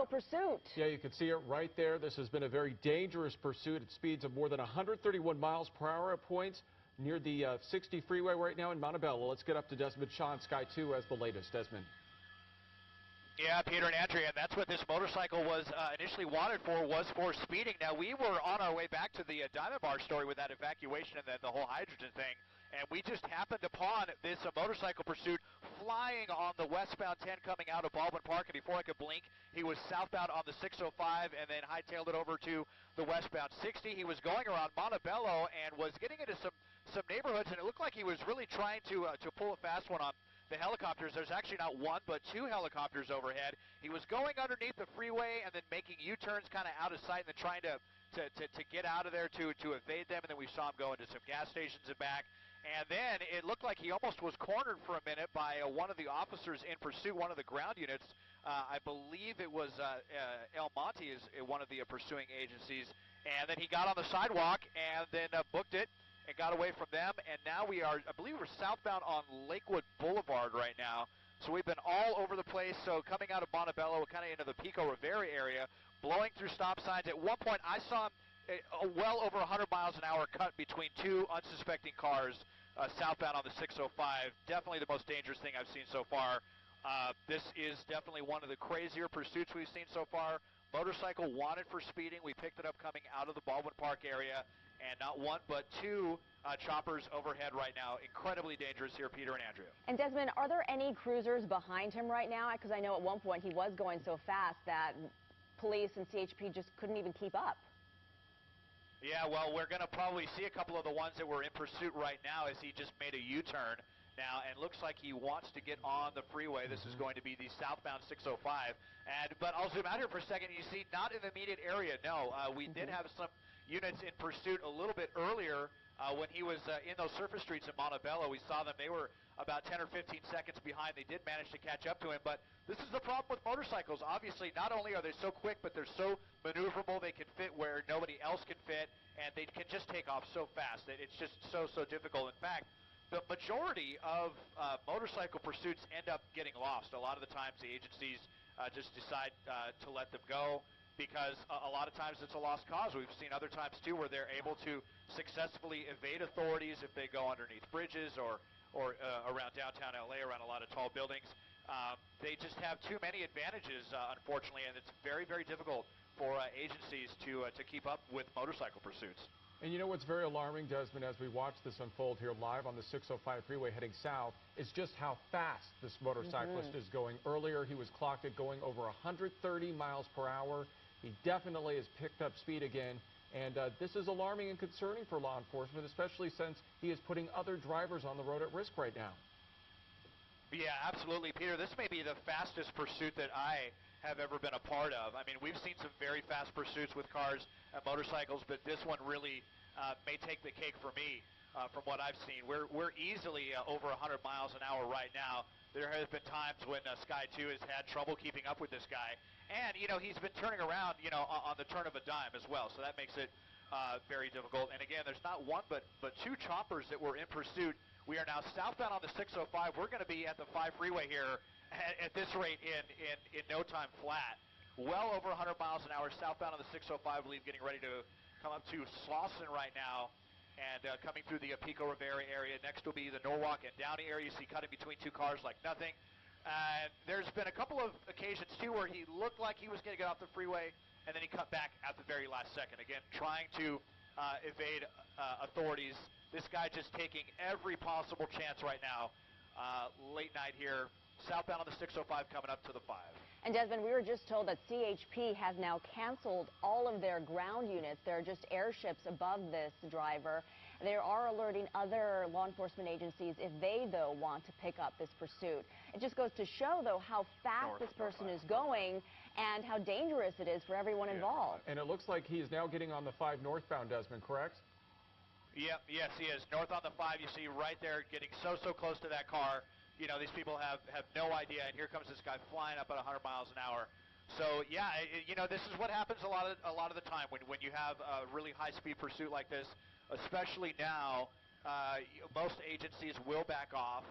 motorcycle pursuit. Yeah, you can see it right there. This has been a very dangerous pursuit at speeds of more than 131 miles per hour at points near the 60 freeway right now in Montebello. Let's get up to Desmond Shaw, Sky 2 as the latest. Desmond. Yeah, Peter and Andrea, and that's what this motorcycle was initially wanted for, was for speeding. Now, we were on our way back to the Diamond Bar story with that evacuation and then the whole hydrogen thing, and we just happened upon this motorcycle pursuit flying on the westbound 10 coming out of Baldwin Park, and before I could blink, he was southbound on the 605 and then hightailed it over to the westbound 60. He was going around Montebello and was getting into some neighborhoods, and it looked like he was really trying to pull a fast one on the helicopters. There's actually not one, but two helicopters overhead. He was going underneath the freeway and then making U-turns kind of out of sight and then trying to get out of there to evade them, and then we saw him go into some gas stations and back. And then it looked like he almost was cornered for a minute by one of the officers in pursuit, one of the ground units. I believe it was El Monte is one of the pursuing agencies. And then he got on the sidewalk and then booked it and got away from them. And now we are, I believe we're southbound on Lakewood Boulevard right now. So we've been all over the place. So coming out of Montebello, kind of into the Pico Rivera area, blowing through stop signs. At one point, I saw him well over 100 miles an hour cut between two unsuspecting cars southbound on the 605. Definitely the most dangerous thing I've seen so far. This is definitely one of the crazier pursuits we've seen so far. Motorcycle wanted for speeding. We picked it up coming out of the Baldwin Park area, and not one but two choppers overhead right now. Incredibly dangerous here, Peter and Andrea. And Desmond, are there any cruisers behind him right now? Because I know at one point he was going so fast that police and CHP just couldn't even keep up. Yeah, well, we're going to probably see a couple of the ones that were in pursuit right now as he just made a U-turn now, and looks like he wants to get on the freeway. This is going to be the southbound 605. But I'll zoom out here for a second. You see, not in the immediate area, no. We did have some units in pursuit a little bit earlier when he was in those surface streets in Montebello. We saw them. They were about 10 or 15 seconds behind. They did manage to catch up to him, but this is the problem with motorcycles. Obviously, not only are they so quick, but they're so maneuverable. They can fit where nobody else can fit, and they can just take off so fast that it's just so difficult. In fact, the majority of motorcycle pursuits end up getting lost. A lot of the times the agencies just decide to let them go because a lot of times it's a lost cause. We've seen other times too where they're able to successfully evade authorities if they go underneath bridges or around downtown LA, around a lot of tall buildings. They just have too many advantages, unfortunately, and it's very difficult for agencies to keep up with motorcycle pursuits. And you know what's very alarming, Desmond, as we watch this unfold here live on the 605 freeway heading south, is just how fast this motorcyclist is going. Earlier, he was clocked at going over 130 miles per hour. He definitely has picked up speed again. And this is alarming and concerning for law enforcement, especially since he is putting other drivers on the road at risk right now. Yeah, absolutely, Peter. This may be the fastest pursuit that I have ever been a part of. I mean, we've seen some very fast pursuits with cars and motorcycles, but this one really may take the cake for me from what I've seen. We're easily over 100 miles an hour right now. There have been times when Sky 2 has had trouble keeping up with this guy. And, you know, he's been turning around, you know, on the turn of a dime as well. So that makes it very difficult. And again, there's not one but two choppers that were in pursuit. We are now southbound on the 605. We're going to be at the 5 freeway here at this rate in no time flat. Well over 100 miles an hour southbound on the 605, I believe, getting ready to come up to Slauson right now. And coming through the Pico Rivera area. Next will be the Norwalk and Downey area. You see cutting between two cars like nothing. There's been a couple of occasions, too, where he looked like he was going to get off the freeway, and then he cut back at the very last second. Again, trying to evade authorities. This guy just taking every possible chance right now. Late night here, southbound on the 605 coming up to the 5. And Desmond, we were just told that CHP has now canceled all of their ground units. There are just airships above this driver. They are alerting other law enforcement agencies if they, though, want to pick up this pursuit. It just goes to show, though, how fast this person is going and how dangerous it is for everyone involved. And it looks like he is now getting on the 5 northbound, Desmond, correct? Yep, yes, he is. North on the 5, you see right there, getting so close to that car. You know, these people have no idea, and here comes this guy flying up at 100 miles an hour. So, yeah, you know, this is what happens a lot of the time when you have a really high-speed pursuit like this, especially now. Most agencies will back off,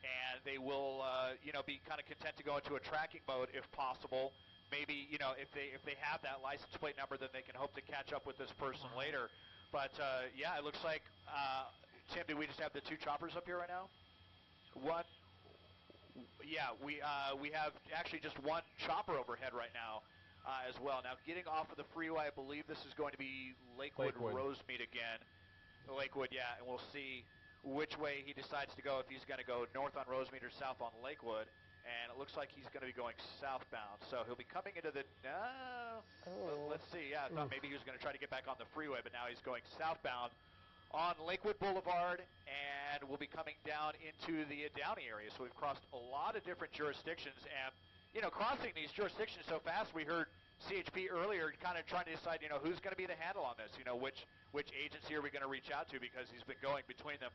and they will, you know, be kind of content to go into a tracking mode if possible. maybe, you know, if they have that license plate number, then they can hope to catch up with this person later. But yeah, it looks like Tim, do we just have the 2 choppers up here right now? One. Yeah, we have actually just 1 chopper overhead right now as well. Now getting off of the freeway, I believe this is going to be Lakewood. Rosemead again. Lakewood, yeah, and we'll see which way he decides to go, if he's going to go north on Rosemead or south on Lakewood. And it looks like he's going to be going southbound. So he'll be coming into the, let's see, yeah, I thought maybe he was going to try to get back on the freeway, but now he's going southbound on Lakewood Boulevard, and we'll be coming down into the Downey area. So we've crossed a lot of different jurisdictions, and, you know, crossing these jurisdictions so fast, we heard CHP earlier kind of trying to decide, you know, who's going to be the handle on this, you know, which agency are we going to reach out to, because he's been going between them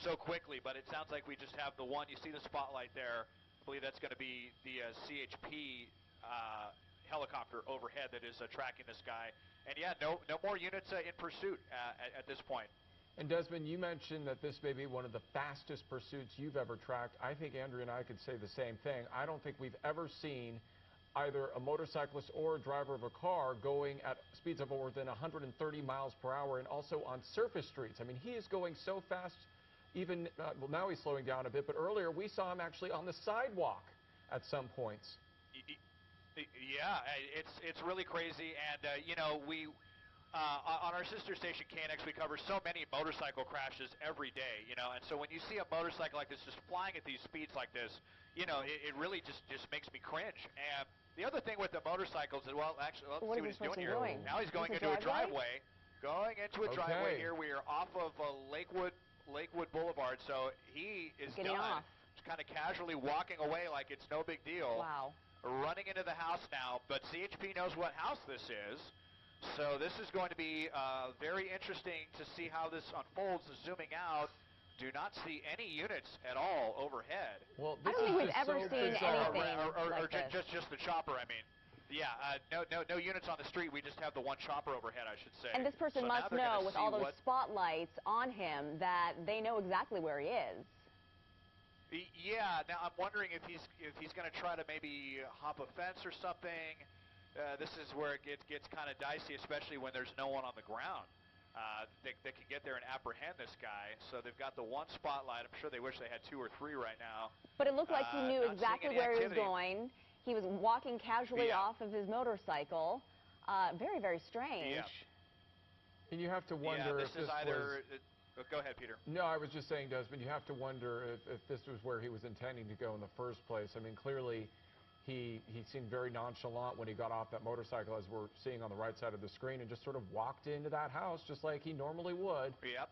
so quickly. But it sounds like we just have the one. You see the spotlight there. I believe that's going to be the CHP helicopter overhead that is tracking this guy. And yeah, no more units in pursuit at this point. And Desmond, you mentioned that this may be one of the fastest pursuits you've ever tracked. I think Andrea and I could say the same thing. I don't think we've ever seen either a motorcyclist or a driver of a car going at speeds of more than 130 miles per hour, and also on surface streets. I mean, he is going so fast, even, well, now he's slowing down a bit, but earlier we saw him actually on the sidewalk at some points. Yeah, it's really crazy, and you know, we on our sister station KNX, we cover so many motorcycle crashes every day, you know, and so when you see a motorcycle like this just flying at these speeds like this, you know, it really just makes me cringe. And the other thing with the motorcycles is, well, actually, let's see what he's doing here. Now he's going into a driveway. Going into a driveway here. We are off of Lakewood Boulevard, so he is getting off. Just kind of casually walking away like it's no big deal. Wow. Running into the house now, but CHP knows what house this is. So this is going to be very interesting to see how this unfolds. Zooming out, do not see any units at all overhead. Well, I don't think we've ever seen anything or just the chopper, I mean. Yeah, no units on the street. We just have the 1 chopper overhead, I should say. And this person must know, with all those spotlights on him, that they know exactly where he is. Yeah, now I'm wondering if he's going to try to maybe hop a fence or something. This is where it gets kind of dicey, especially when there's no one on the ground. They can get there and apprehend this guy. So they've got the 1 spotlight. I'm sure they wish they had 2 or 3 right now. But it looked like he knew exactly where he was going. He was walking casually off of his motorcycle. Very, very strange. Yeah. And you have to wonder if this either... Go ahead, Peter. No, I was just saying, Desmond, you have to wonder if this was where he was intending to go in the first place. I mean, clearly, he seemed very nonchalant when he got off that motorcycle, as we're seeing on the right side of the screen, and just sort of walked into that house just like he normally would. Yep.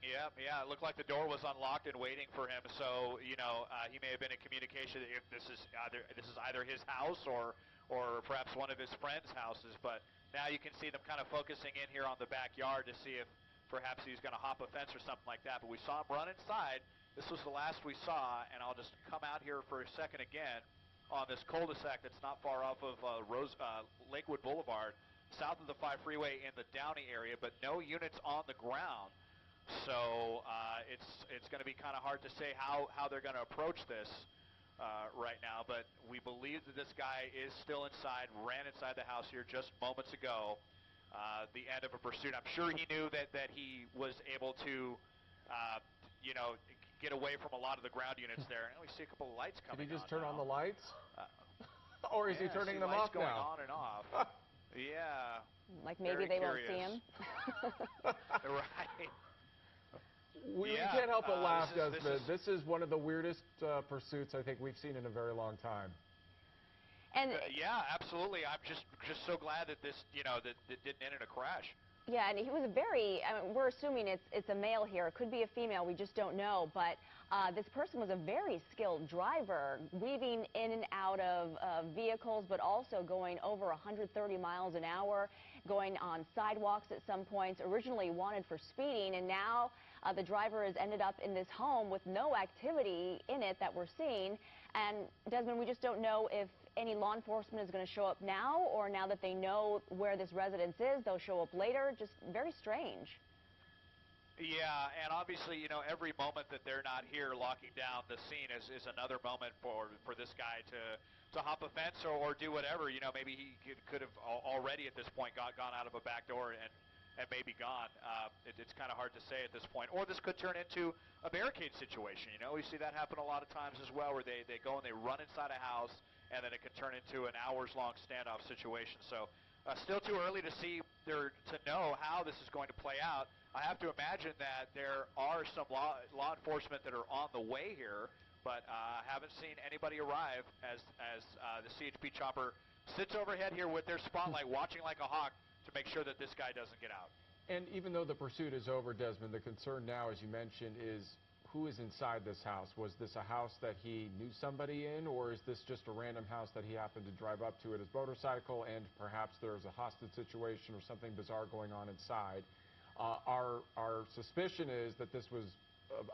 Yeah, it looked like the door was unlocked and waiting for him. So, you know, he may have been in communication if this is either his house or perhaps one of his friends' houses. But now you can see them kind of focusing in here on the backyard to see if perhaps he's going to hop a fence or something like that. But we saw him run inside. This was the last we saw, and I'll just come out here for a second again on this cul-de-sac that's not far off of Lakewood Boulevard, south of the 5 freeway in the Downey area, but no units on the ground. So it's going to be kind of hard to say how they're going to approach this right now. But we believe that this guy is still inside, ran inside the house here just moments ago. The end of a pursuit. I'm sure he knew that he was able to, you know, get away from a lot of the ground units there. And we see a couple of lights coming on. Did he just turn on the lights? Or is he turning them off going now? On and off. Yeah. Like maybe they won't see him. Right. We can't help but laugh, Desmond. This is one of the weirdest pursuits I think we've seen in a very long time. And yeah, absolutely. I'm just so glad that this, you know, that didn't end in a crash. Yeah, and he was a very, I mean, we're assuming it's a male here. It could be a female. We just don't know. But this person was a very skilled driver, weaving in and out of vehicles, but also going over 130 miles an hour, going on sidewalks at some points, originally wanted for speeding. And now the driver has ended up in this home with no activity in it that we're seeing. And, Desmond, we just don't know if any law enforcement is going to show up now, or now that they know where this residence is, they'll show up later. Just very strange. Yeah, and obviously, every moment that they're not here locking down the scene is another moment for this guy to hop a fence or do whatever. Maybe he could have already at this point gone out of a back door and maybe gone. It's kind of hard to say at this point. Or this could turn into a barricade situation. We see that happen a lot of times as well, where they go and they run inside a house, and then it can turn into an hours-long standoff situation. So still too early to know how this is going to play out. I have to imagine that there are some law enforcement that are on the way here, but I haven't seen anybody arrive as the CHP chopper sits overhead here with their spotlight, watching like a hawk to make sure that this guy doesn't get out. And even though the pursuit is over, Desmond, the concern now, as you mentioned, is who is inside this house. Was this a house that he knew somebody in, or is this just a random house that he happened to drive up to at his motorcycle, and perhaps there's a hostage situation or something bizarre going on inside? Our suspicion is that this was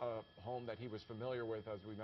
a home that he was familiar with, as we mentioned.